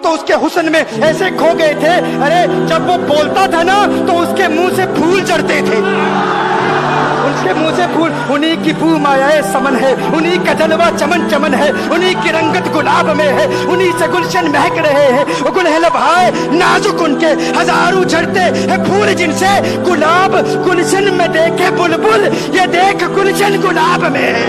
तो उसके हुस्न में ऐसे खो गए थे, अरे जब वो बोलता था ना तो उसके मुंह से फूल झड़ते थे, उसके मुंह से फूल। उन्हीं की बू मायाए समन है, उन्हीं का जलवा चमन चमन है, उन्हीं की रंगत गुलाब में है, उन्हीं से गुलशन महक रहे हैं। गुल है लभाए नाजुक उनके, हजारों झड़ते हैं फूल जिनसे गुलाब गुलशन में देखे बुलबुल, ये देख गुलशन गुलाब में है,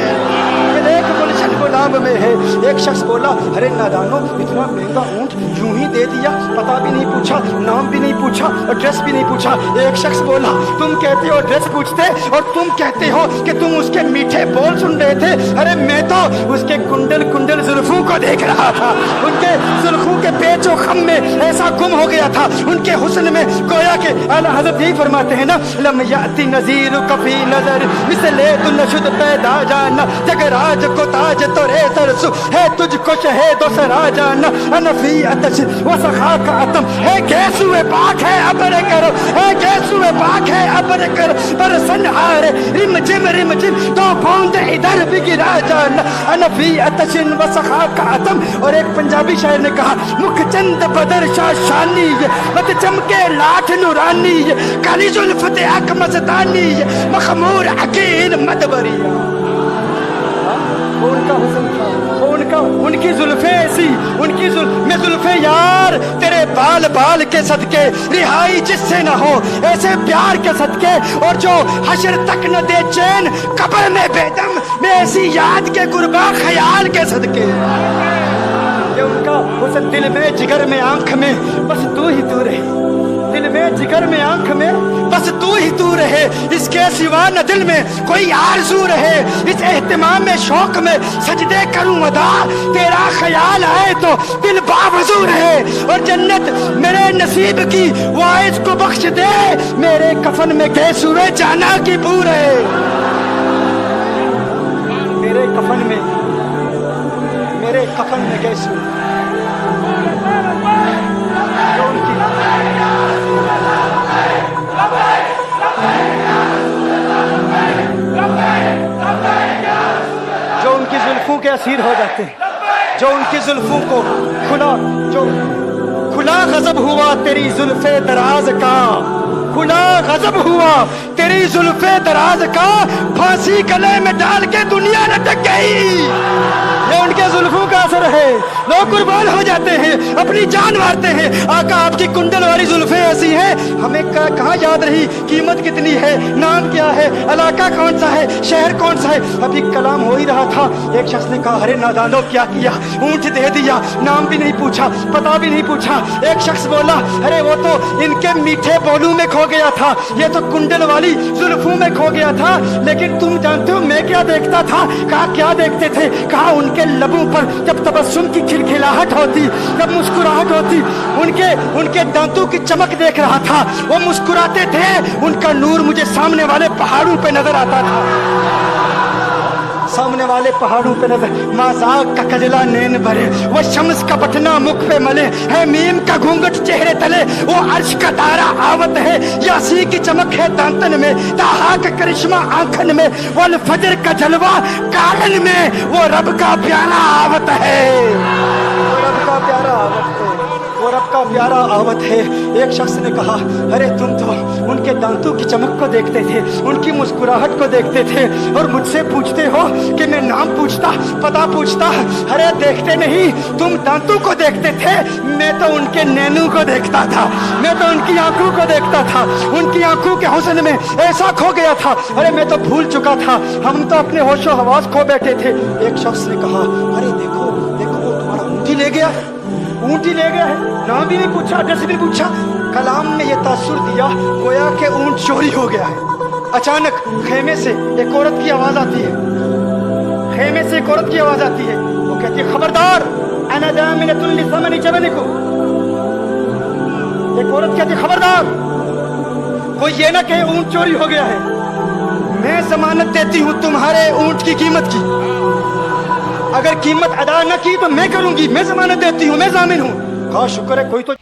ये देख गुलशन गुलाब में है। एक शख्स बोला, अरे नादानो इतना महंगा ऊंट यूं ही दे दिया, पता भी नहीं पूछा, नाम भी नहीं पूछा और ड्रेस भी नहीं पूछा। एक शख्स बोला, तुम कहते हो ड्रेस पूछते और तुम कहते हो कि तुम उसके मीठे बोल सुन रहे थे, अरे मैं तो उसके कुंडल कुंडल जुल्फों को देख रहा था, उनके जुल्फों के पेचो खम में ऐसा गुम हो गया था, उनके हुस्न में गोया के आला हज़रत यही फरमाते हैं ना, लम याती नज़ीर कफी नजर मिसले दुल्शुद पैदा जाना, जगराज को ताज तो रे तरसु है तुझको शहेदो सरा जाना, अनफी अतश वो सखा का अतम है, कैसुए पाक है अबर करो, है कैसुए पाक है अबर करो, पर सनहारे रिम जिम तो बूंद इधर भी गिरा जाना, अनफी अतशिन व सखा का अतम। और एक पंजाबी शायर ने कहा, मुख चंद बदर शाह शानी, मत चमके लाठ नूरानी, काली जुल्फते अक मस्तानी, मखमूर अकील मदबरिया। उनका हुस्न था, उनका उनकी जुल्फे ऐसी, उनकी मैं जुल्फे यार तेरे बाल बाल के सदके, रिहाई जिससे न हो ऐसे प्यार के सदके, और जो हशर तक न दे चैन कब्र में बेदम, मैं ऐसी याद के गुरबा ख्याल के सदके। ये उनका हुस्न दिल में जिगर में आंख में बस तू ही तू रहे, दिल में जिगर में आंख में बस तू ही तू रहे, इसके सिवा न दिल में कोई आरज़ू रहे, इस एहतिमाम में शौक में सजदे करूं अदा, तेरा ख्याल आए तो दिल बावजू रहे, और जन्नत मेरे नसीब की वाइज को बख्श दे, मेरे कफन में गैस हुए जाना की बू रहे, मेरे कफन में गैस हुए। जो उनकी जुल्फों के असीर हो जाते हैं, जो उनकी जुल्फों को खुला गजब हुआ तेरी जुल्फे दराज का, खुला गजब हुआ तेरी जुल्फे दराज का, फांसी गले में डाल के दुनिया लटक गई। ये उनके जुल्फों का असर है, लोग कुर्बान हो जाते हैं, अपनी जान मारते हैं। आका आपकी कुंडल वाली जुल्फे ऐसी हैं, हमें कहाँ याद रही कीमत कितनी है, नाम क्या है, इलाका कौन सा है, शहर कौन सा है। अभी कलाम हो ही रहा था, एक शख्स ने कहा, अरे नादानो क्या किया, ऊंट दे दिया, नाम भी नहीं पूछा, पता भी नहीं पूछा। एक शख्स बोला, अरे वो तो इनके मीठे बोलू में खो गया था, ये तो कुंडल वाली जुल्फों में खो गया था। लेकिन तुम जानते हो मैं क्या देखता था? कहा क्या देखते थे? कहा उनके लबों पर जब तबस्सुम की खिलखिलाहट होती, जब मुस्कुराहट होती, उनके दांतों की चमक देख रहा था, वो मुस्कुराते थे, उनका नूर मुझे सामने वाले पहाड़ों पे नजर आता था, सामने वाले पहाड़ों पे नजर। माज़ाक का कजला नैन भरे, वो शम्स का बटना मुख पे मले, है मीम का घूंघट चेहरे तले, वो अर्श का तारा आवत है, यासी की चमक है दांतन में, ताहा का करिश्मा आंखन में, वल फजर का जलवा कालन में, वो रब का प्यारा आवत है, वो रब का प्यारा आवत है, वो रब का प्यारा आवत है। एक शख्स ने कहा, अरे तुम तो उनके दांतों की चमक को देखते थे, उनकी मुस्कुराहट को देखते थे, और मुझसे पूछते हो कि मैं नाम पूछता, पता पूछता। अरे देखते नहीं, तुम दांतों को देखते थे, मैं तो उनके नैनों को देखता था, मैं तो उनकी आंखों को देखता था, उनकी आंखों के हुस्न में ऐसा खो गया था, अरे मैं तो भूल चुका था, हम तो अपने होशो हवास खो बैठे थे। एक शख्स ने कहा, अरे देखो देखो, वो तुम्हारा ऊँट ही ले गया है, ऊँट ही ले गया है, नाम भी नहीं पूछा, एड्रेस भी नहीं पूछा। कलाम में ये तासुर दिया गोया के ऊँट चोरी हो गया है। अचानक खेमे से एक औरत की आवाज आती है, खेमे से एक औरत की आवाज आती है, वो कहती है, खबरदार, अना दामिनतुल लिसमनि जबनिको। एक औरत कहती है, खबरदार, कोई ये ना कहे ऊँट चोरी हो गया है, मैं जमानत देती हूँ तुम्हारे ऊँट की कीमत की, अगर कीमत अदा न की तो मैं करूंगी, मैं जमानत देती हूँ, मैं जामिन हूँ। कहा शुक्र है कोई तो